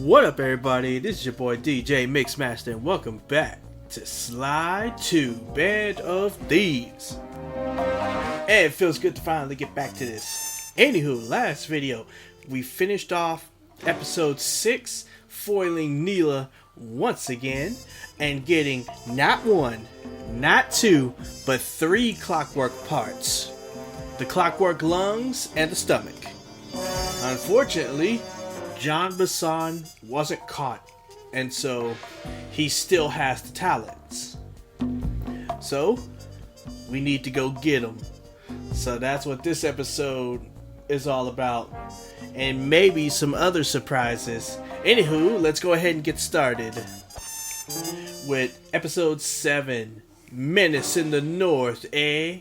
What up, everybody? This is your boy DJ Mixmaster, and welcome back to Sly 2 Band of Thieves. And it feels good to finally get back to this. Anywho, last video, we finished off episode 6, foiling Neyla once again, and getting not one, not two, but 3 Clockwerk parts. The Clockwerk lungs and the stomach. Unfortunately, Jean Bison wasn't caught, and so he still has the talons. So we need to go get him. So that's what this episode is all about, and maybe some other surprises. Anywho, let's go ahead and get started with episode 7, Menace in the North, eh?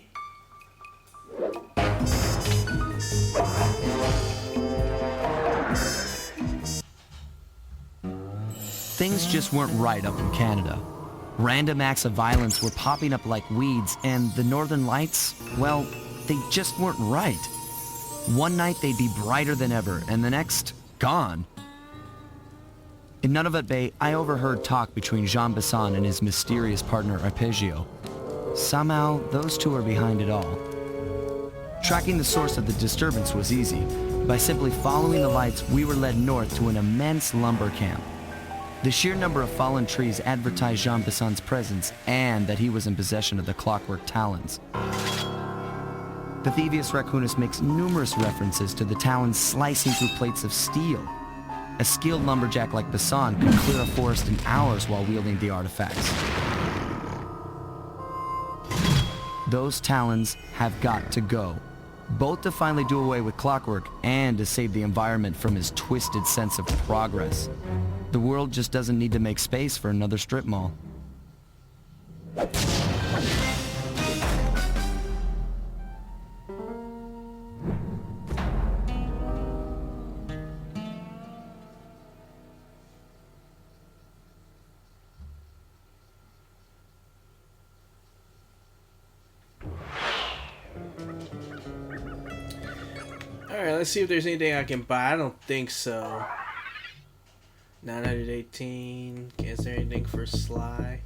Things just weren't right up in Canada. Random acts of violence were popping up like weeds, and the Northern Lights, well, they just weren't right. One night they'd be brighter than ever, and the next, gone. In Nunavut Bay, I overheard talk between Jean Bison and his mysterious partner Arpeggio. Somehow, those two are behind it all. Tracking the source of the disturbance was easy. By simply following the lights, we were led north to an immense lumber camp. The sheer number of fallen trees advertised Jean Bison's presence and that he was in possession of the Clockwerk talons. The Thievius Raccoonus makes numerous references to the talons slicing through plates of steel. A skilled lumberjack like Bison could clear a forest in hours while wielding the artifacts. Those talons have got to go, both to finally do away with Clockwerk and to save the environment from his twisted sense of progress. The world just doesn't need to make space for another strip mall. Alright, let's see if there's anything I can buy. I don't think so. 918. Is there anything for Sly?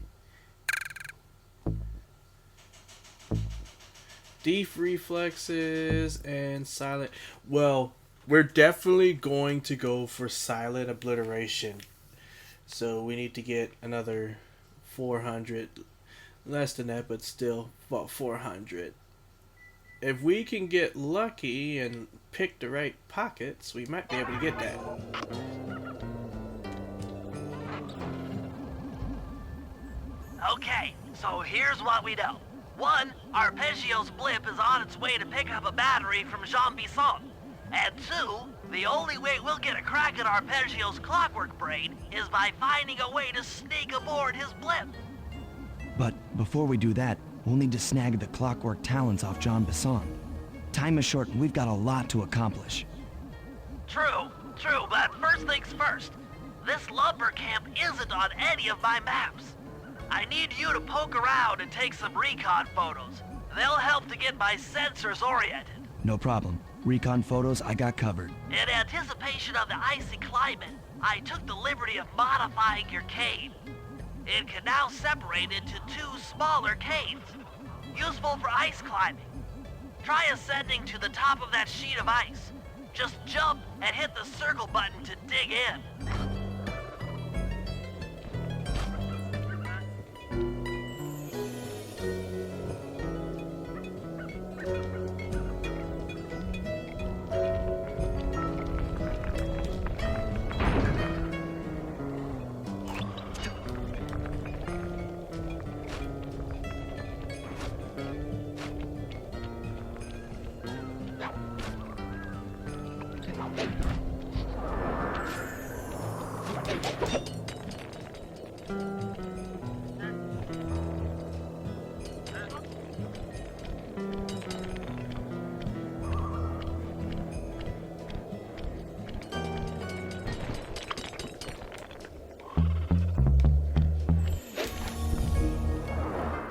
Deep reflexes and silent. Well, we're definitely going to go for silent obliteration. So we need to get another 400. Less than that, but still about 400. If we can get lucky and pick the right pockets, we might be able to get that. Okay, so here's what we know. 1, Arpeggio's blip is on its way to pick up a battery from Jean Bison. And 2, the only way we'll get a crack at Arpeggio's Clockwerk brain is by finding a way to sneak aboard his blip. But before we do that, we'll need to snag the Clockwerk talons off Jean Bison. Time is short and we've got a lot to accomplish. True, but first things first. This lumber camp isn't on any of my maps. I need you to poke around and take some recon photos. They'll help to get my sensors oriented. No problem. Recon photos I got covered. In anticipation of the icy climate, I took the liberty of modifying your cave. It can now separate into 2 smaller caves, useful for ice climbing. Try ascending to the top of that sheet of ice. Just jump and hit the circle button to dig in.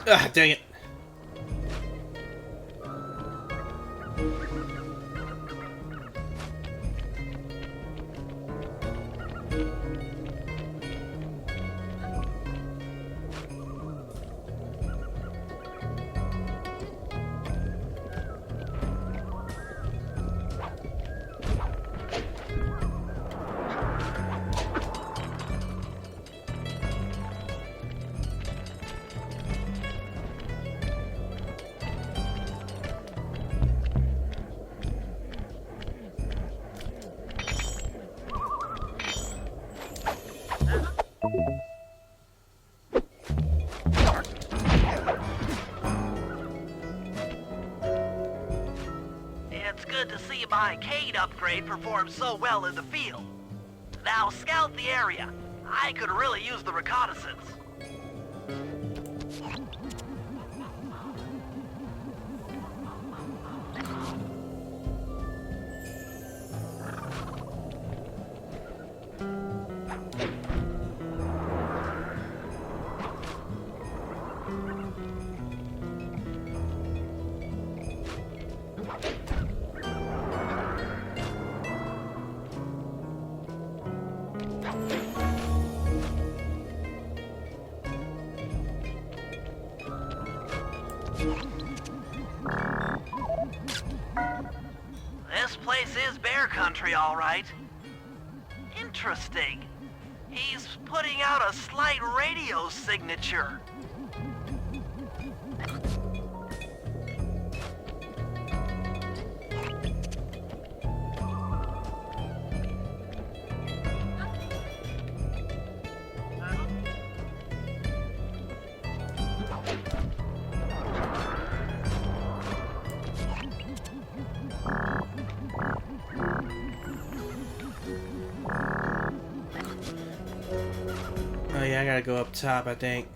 Ah, dang it. It's good to see my Cade upgrade perform so well in the field. Now scout the area. I could really use the reconnaissance. This place is bear country, all right. Interesting. He's putting out a slight radio signature. Oh yeah, I gotta go up top, I think.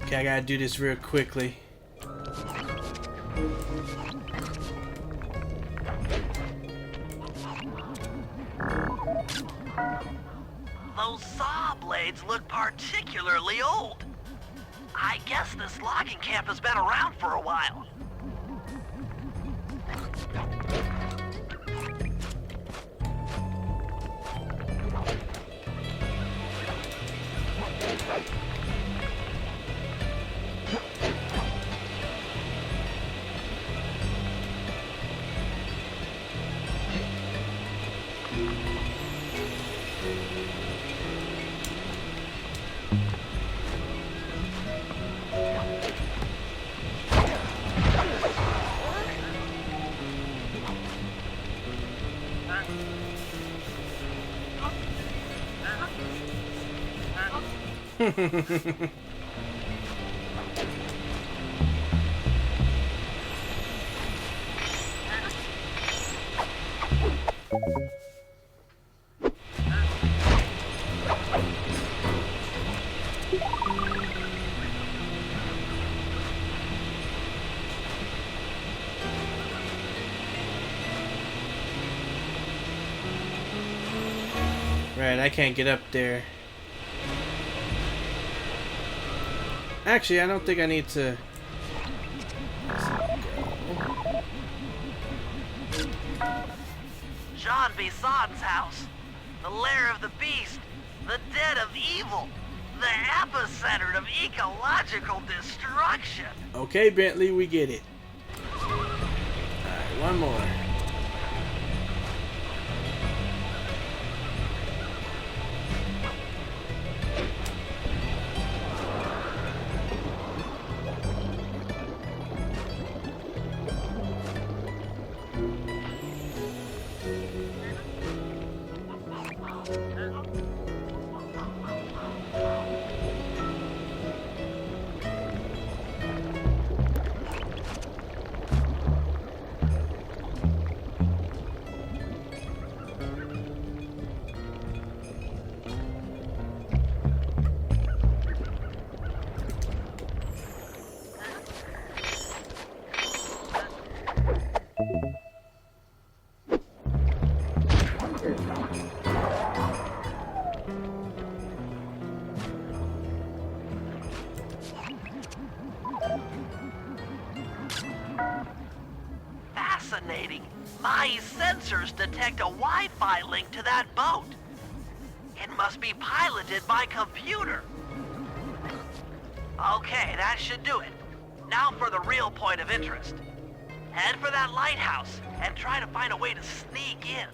Okay, I gotta do this real quickly. Those saw blades look particularly old. I guess this logging camp has been around for a while. Right, I can't get up there. Actually, I don't think I need to. Jean Bison's house. The lair of the beast. The den of evil. The epicenter of ecological destruction. Okay, Bentley, we get it. Alright, one more. fascinating. My sensors detect a Wi-Fi link to that boat. It must be piloted by computer. Okay, that should do it. Now for the real point of interest. Head for that lighthouse and try to find a way to sneak in.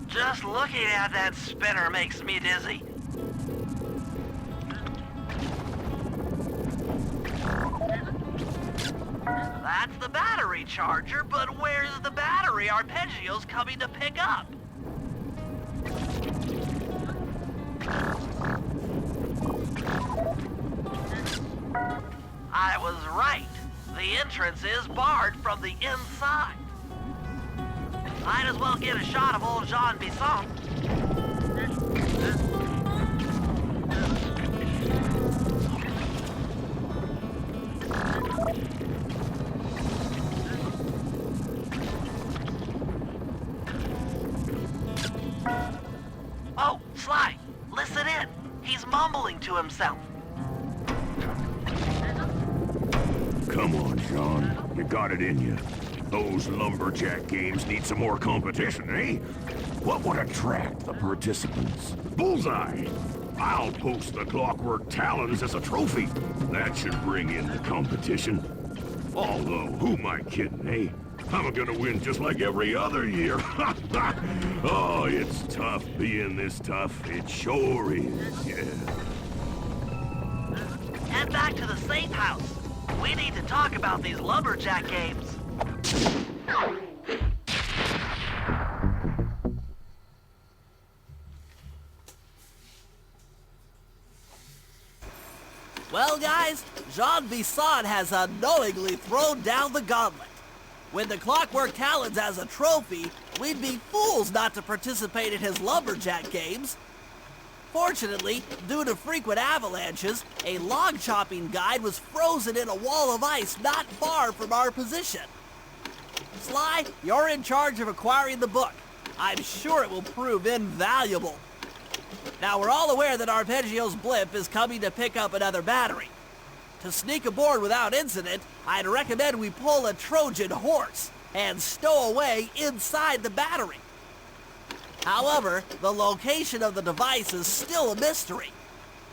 Just looking at that spinner makes me dizzy. That's the battery charger, but where's the battery arpeggios coming to pick up? I was right. The entrance is barred from the inside. Might as well get a shot of old Jean Bisson. Oh, Sly, listen in. He's mumbling to himself. Come on, Sean. You got it in you. Those lumberjack games need some more competition, eh? What would attract the participants? Bullseye! I'll post the Clockwerk Talons as a trophy. That should bring in the competition. Although, who am I kidding, eh? I'm gonna win just like every other year. Oh, it's tough being this tough. It sure is, yeah. Head back to the safe house. We need to talk about these lumberjack games. Well, guys, Jean Bisson has unknowingly thrown down the gauntlet. With the Clockwerk Talons as a trophy, we'd be fools not to participate in his lumberjack games. Fortunately, due to frequent avalanches, a log chopping guide was frozen in a wall of ice not far from our position. Sly, you're in charge of acquiring the book. I'm sure it will prove invaluable. Now, we're all aware that Arpeggio's blimp is coming to pick up another battery. To sneak aboard without incident, I'd recommend we pull a Trojan horse and stow away inside the battery. However, the location of the device is still a mystery.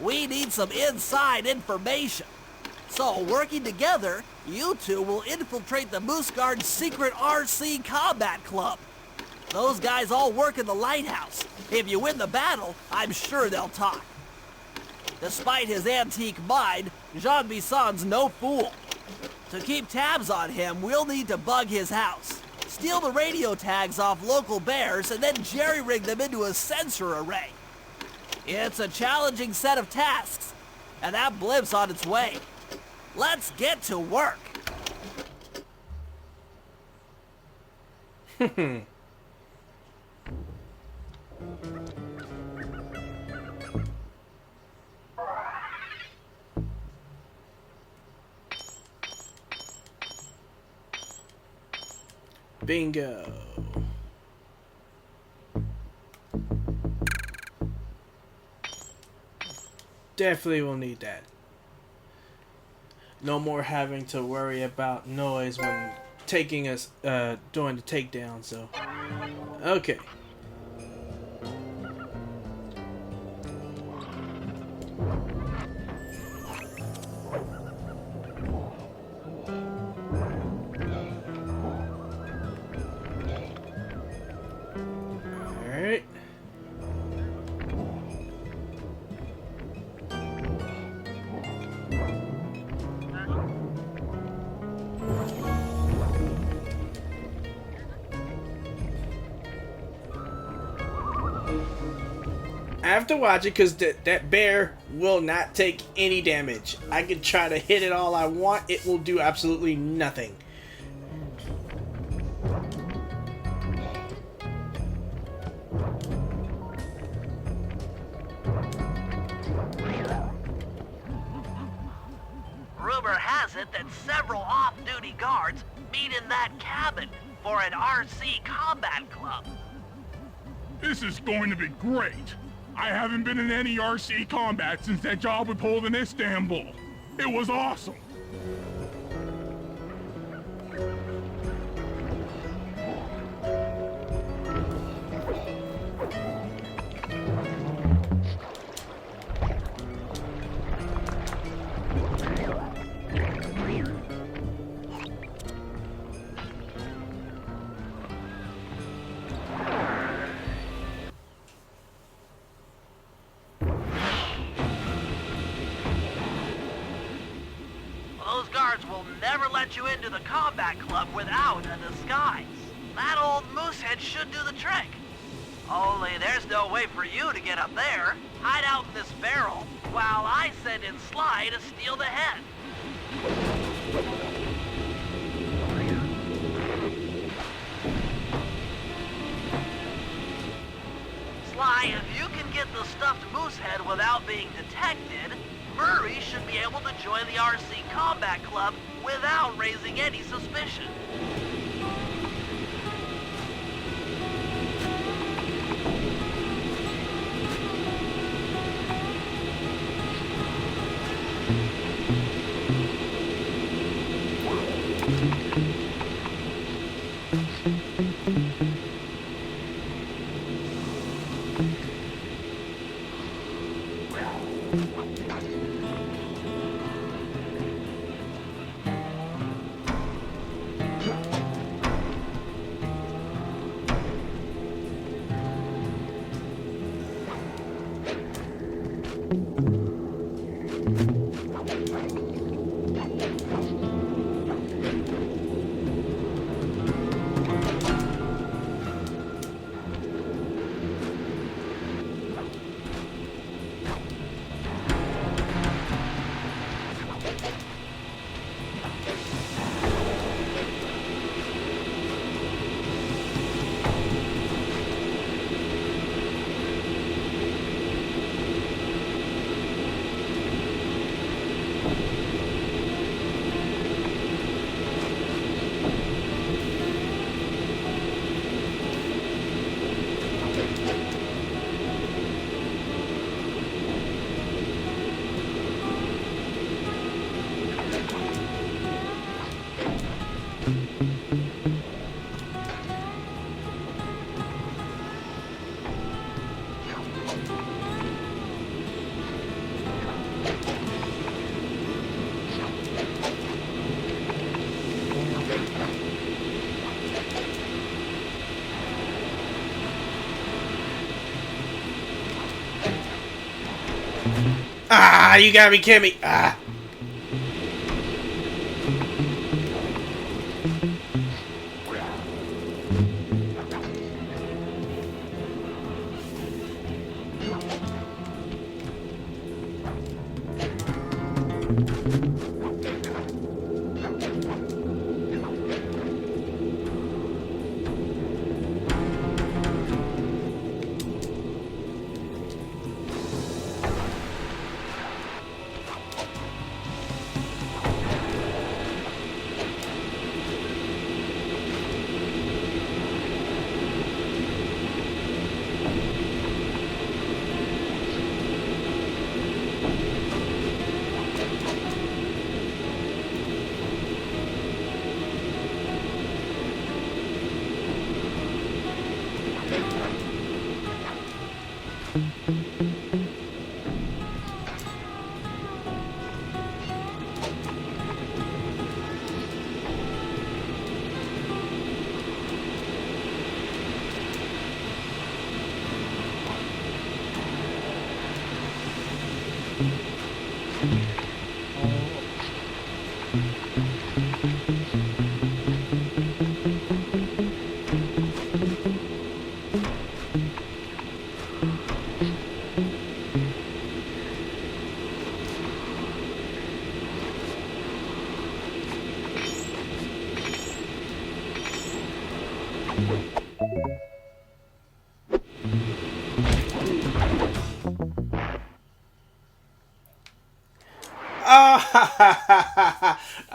We need some inside information. So, working together, you two will infiltrate the Moose Guard's secret RC combat club. Those guys all work in the lighthouse. If you win the battle, I'm sure they'll talk. Despite his antique mind, Jean Bisson's no fool. To keep tabs on him, we'll need to bug his house, steal the radio tags off local bears, and then jerry-rig them into a sensor array. It's a challenging set of tasks, and that blimp's on its way. Let's get to work. Bingo. Definitely will need that. No more having to worry about noise when taking us doing the takedown, so okay. Alright. I have to watch it because that bear will not take any damage. I can try to hit it all I want. It will do absolutely nothing. Rumor has it that several off-duty guards meet in that cabin for an RC combat club. This is going to be great. I haven't been in any RC combat since that job we pulled in Istanbul. It was awesome. Those guards will never let you into the combat club without a disguise. That old moosehead should do the trick. Only there's no way for you to get up there. Hide out in this barrel while I send in Sly to steal the head. Sly, if you can get the stuffed moosehead without being detected, Murray should be able to join the RC Combat Club without raising any suspicion. Ah, you gotta be kidding me. Ah.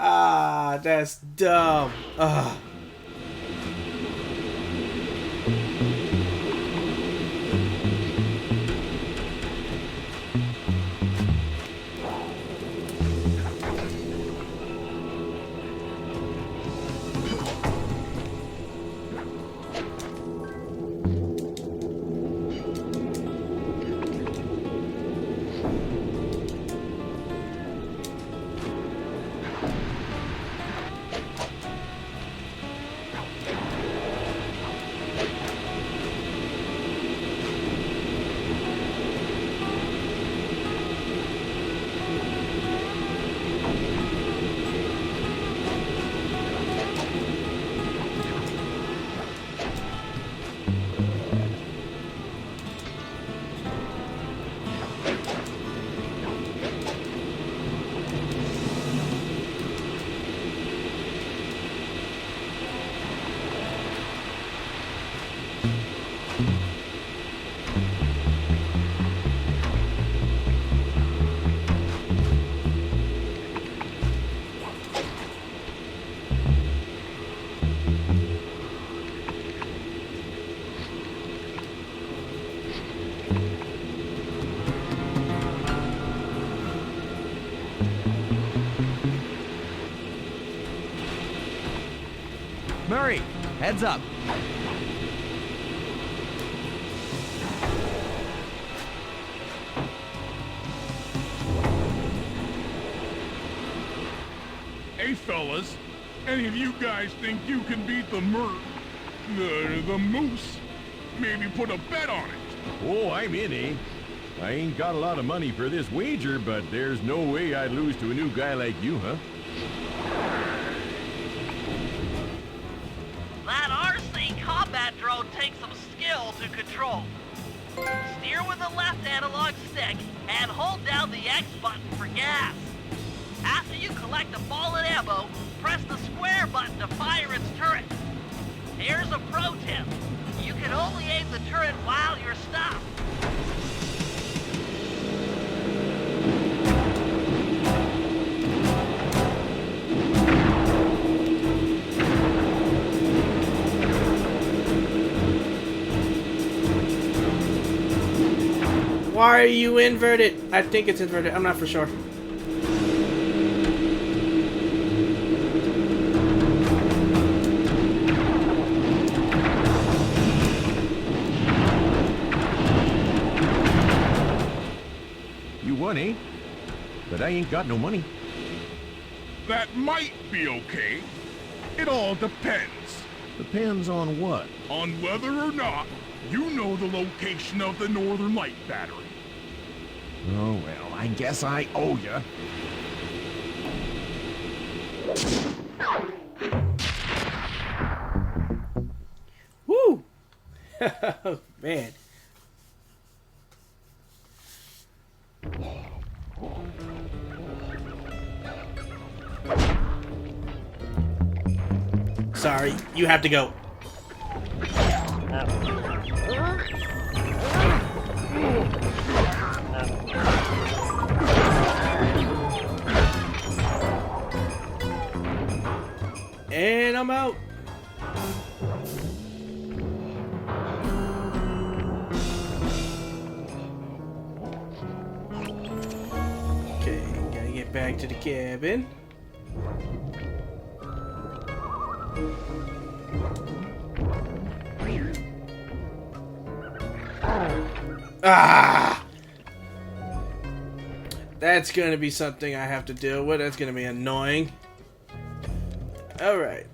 Ah, that's dumb. Murray, heads up. Hey, fellas, any of you guys think you can beat the moose? Maybe put a bet on it. Oh, I'm in, eh? I ain't got a lot of money for this wager, but there's no way I'd lose to a new guy like you, huh? That RC combat drone takes some skill to control. Steer with the left analog stick and hold down the X button for gas. After you collect the ball and ammo, press the square button to fire its turret. Here's a pro tip. You can only aim the turret while you're stopped. Why are you inverted? I think it's inverted. I'm not for sure. You won, eh? But I ain't got no money. That might be okay. It all depends. Depends on what? On whether or not you know the location of the Northern Light Battery. Oh, well, I guess I owe ya. Woo! Man. Sorry, you have to go. And I'm out. Okay, gotta get back to the cabin. Ah! That's gonna be something I have to deal with. That's gonna be annoying. Alright.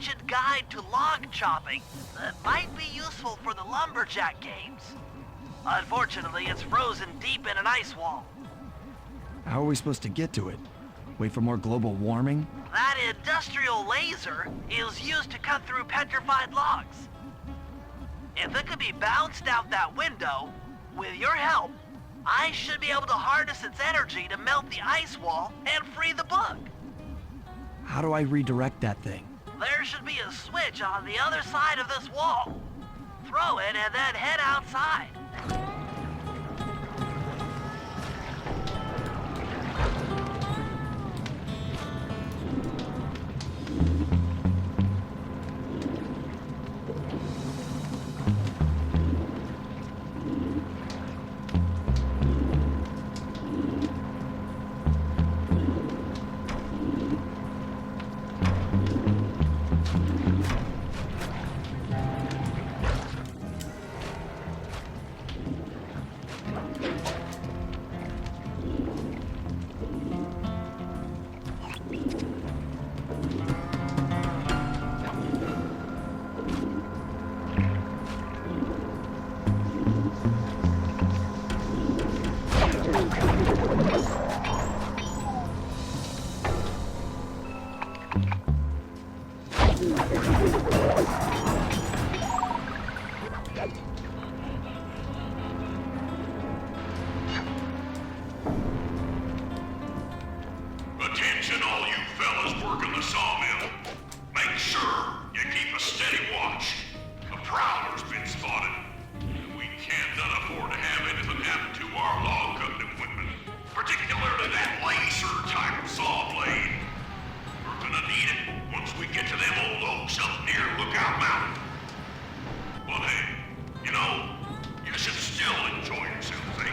ancient guide to log chopping that might be useful for the lumberjack games. Unfortunately, it's frozen deep in an ice wall. How are we supposed to get to it? Wait for more global warming? That industrial laser is used to cut through petrified logs. If it could be bounced out that window, with your help, I should be able to harness its energy to melt the ice wall and free the book. How do I redirect that thing? There should be a switch on the other side of this wall. Throw it and then head outside. Attention all you fellas working the sawmill. Make sure you keep a steady watch. A prowler's been spotted. We can't afford to have anything happen to our log cutting equipment. Particularly that laser-type saw blade. We're gonna need it once we get to them old oaks up near Lookout Mountain. But hey, you know, you should still enjoy yourselves, eh?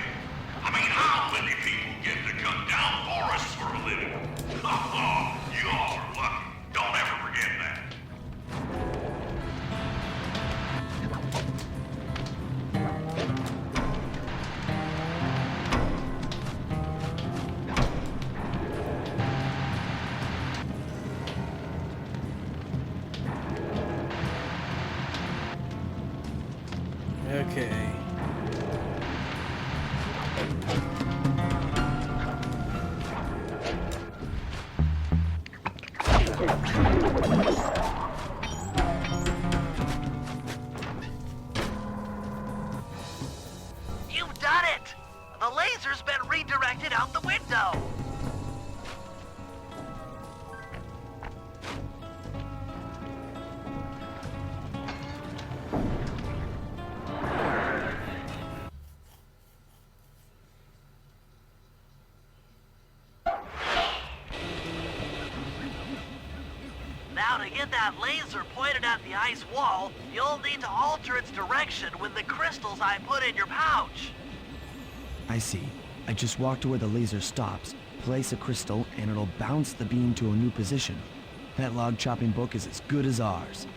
I mean, how many people get to cut down forests for a living? You all are lucky. Don't ever forget that. Okay. You've done it! The laser's been redirected out the window. Now to get that laser pointed at the ice wall, you'll need to alter its direction with the crystals I put in your pouch. I see. I just walk to where the laser stops, place a crystal, and it'll bounce the beam to a new position. That log chopping book is as good as ours.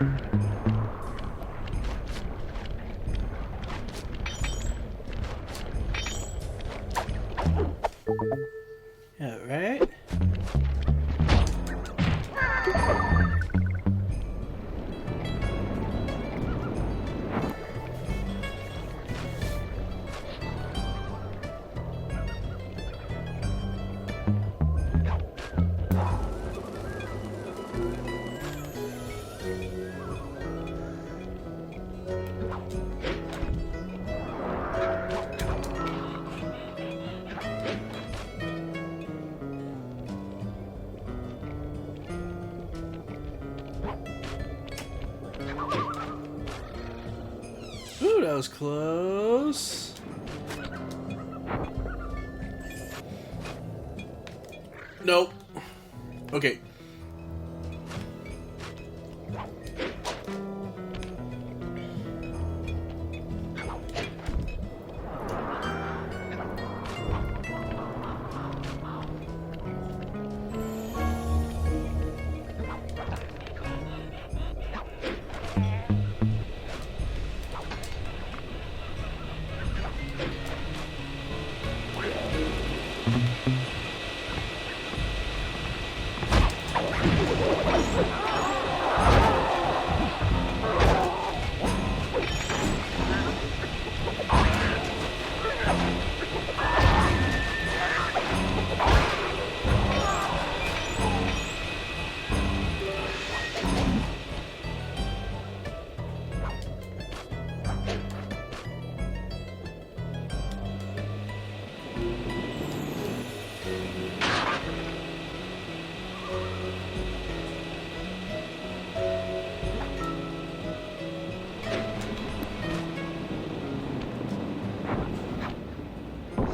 All right. Ooh, that was close. Nope. Okay.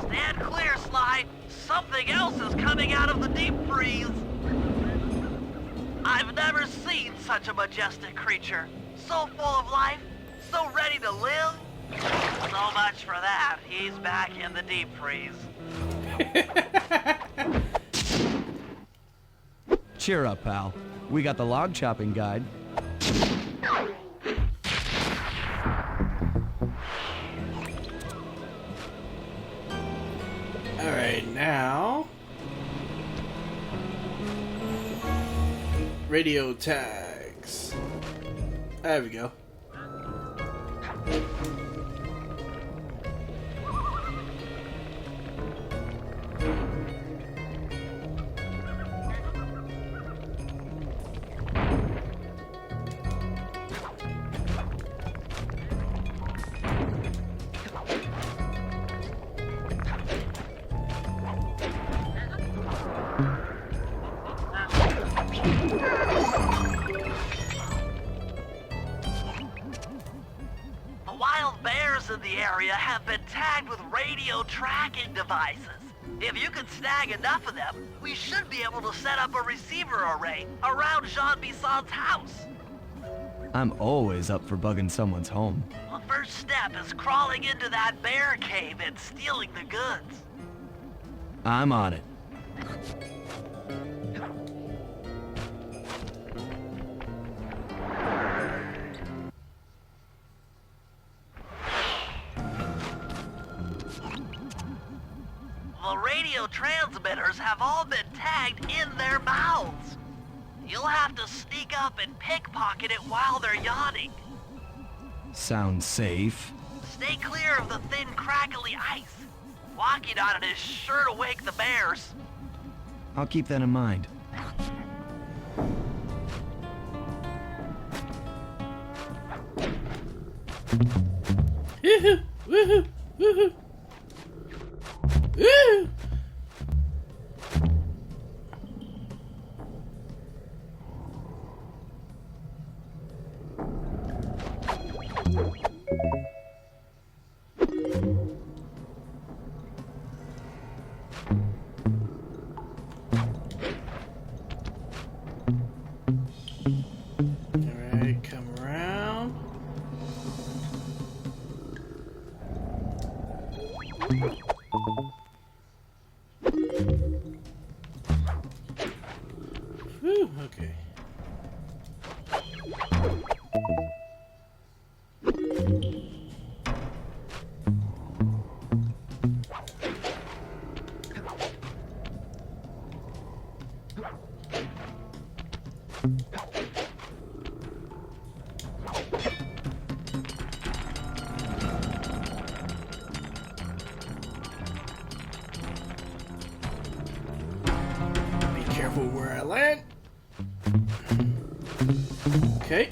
Stand clear, Sly. Something else is coming out of the deep freeze. I've never seen such a majestic creature. So full of life, so ready to live. So much for that. He's back in the deep freeze. Cheer up, pal. We got the log chopping guide. Alright, now radio tags. There we go. Wild bears in the area have been tagged with radio tracking devices. If you can snag enough of them, we should be able to set up a receiver array around Jean Bisson's house. I'm always up for bugging someone's home. The first step is crawling into that bear cave and stealing the goods. I'm on it. The radio transmitters have all been tagged in their mouths. You'll have to sneak up and pickpocket it while they're yawning. Sounds safe. Stay clear of the thin, crackly ice. Walking on it is sure to wake the bears. I'll keep that in mind. Woohoo! Woohoo! Woohoo! Woo! Alright, come around. Whew, okay. Be careful where I land. Okay.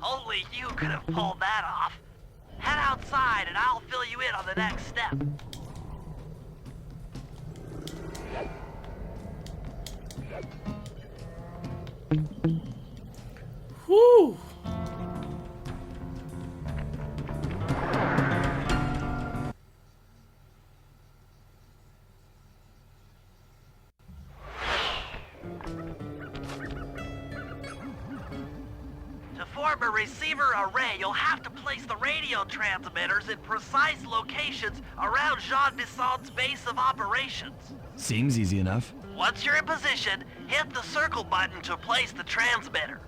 Only you could have pulled that off. Head outside and I'll fill you in on the next step. Whew. To form a receiver array, you'll have to place the radio transmitters in precise locations around Jean Bisson's base of operations. Seems easy enough. Once you're in position, hit the circle button to place the transmitter.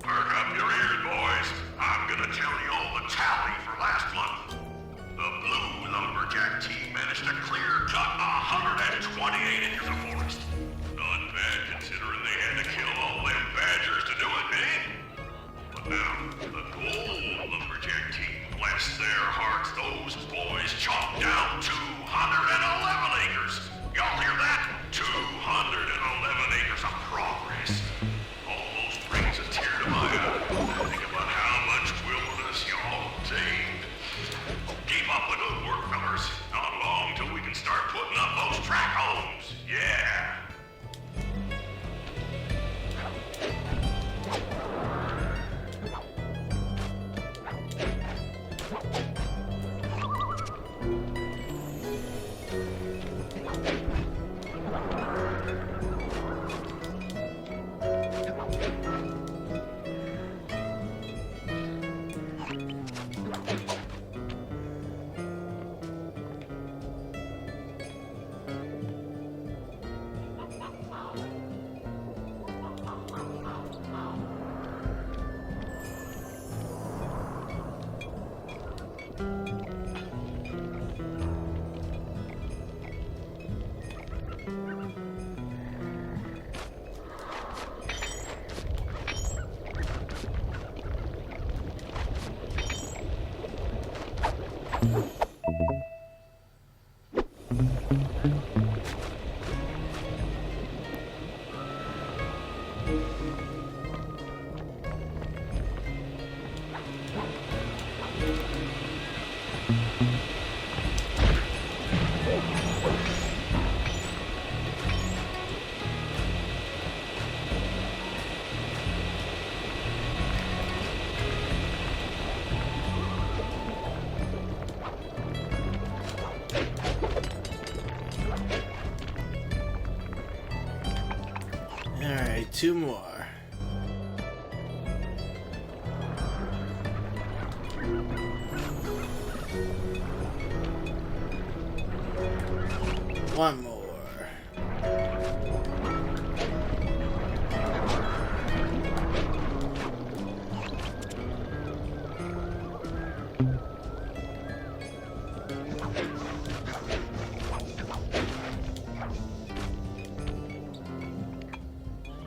Perk up your ears, boys. I'm gonna tell you all the tally for last month. The blue lumberjack team managed to clear cut 128 acres of forest. Not bad considering they had to kill all them badgers to do it, eh? But now, the gold lumberjack team, bless their hearts, those boys chopped down 211 acres. Y'all hear that? 211 acres of progress. Almost brings a tear to my eye. Think about how much wilderness y'all tamed. Keep up the good work, fellas. Not long till we can start putting up those track homes. Yeah. Alright, two more. One more.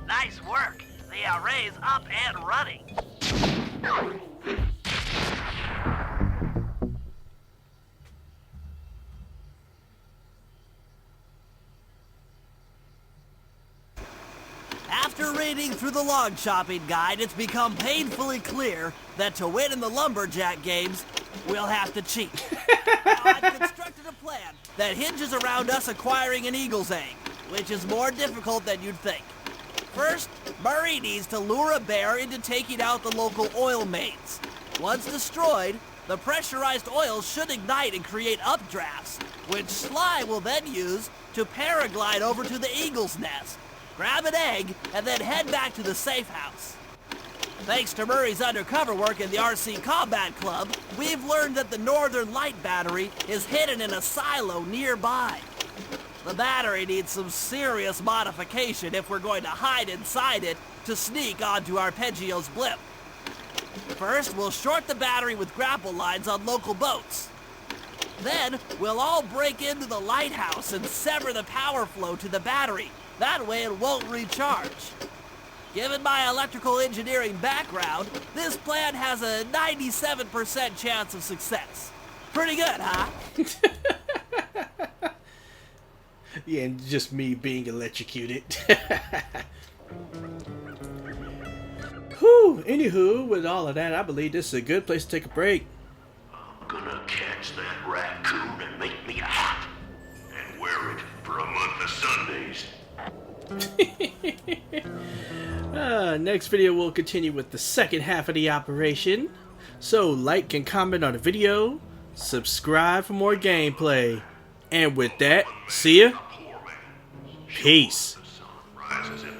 Nice work. The array's up and running. After reading through the log chopping guide, it's become painfully clear that to win in the lumberjack games, we'll have to cheat. Now, I've constructed a plan that hinges around us acquiring an eagle's egg, which is more difficult than you'd think. First, Murray needs to lure a bear into taking out the local oil mains. Once destroyed, the pressurized oil should ignite and create updrafts, which Sly will then use to paraglide over to the eagle's nest, grab an egg, and then head back to the safe house. Thanks to Murray's undercover work in the RC Combat Club, we've learned that the Northern Light Battery is hidden in a silo nearby. The battery needs some serious modification if we're going to hide inside it to sneak onto Arpeggio's blimp. First, we'll short the battery with grapple lines on local boats. Then, we'll all break into the lighthouse and sever the power flow to the battery. That way it won't recharge. Given my electrical engineering background, this plan has a 97% chance of success. Pretty good, huh? Yeah, and just me being electrocuted. Whew, anywho, with all of that, I believe this is a good place to take a break. I'm gonna catch that raccoon and make me a hat. And wear it for a month of Sundays. Next video we'll continue with the second half of the operation. So like and comment on the video, subscribe for more gameplay. And with that, see ya. Peace. The sun rises in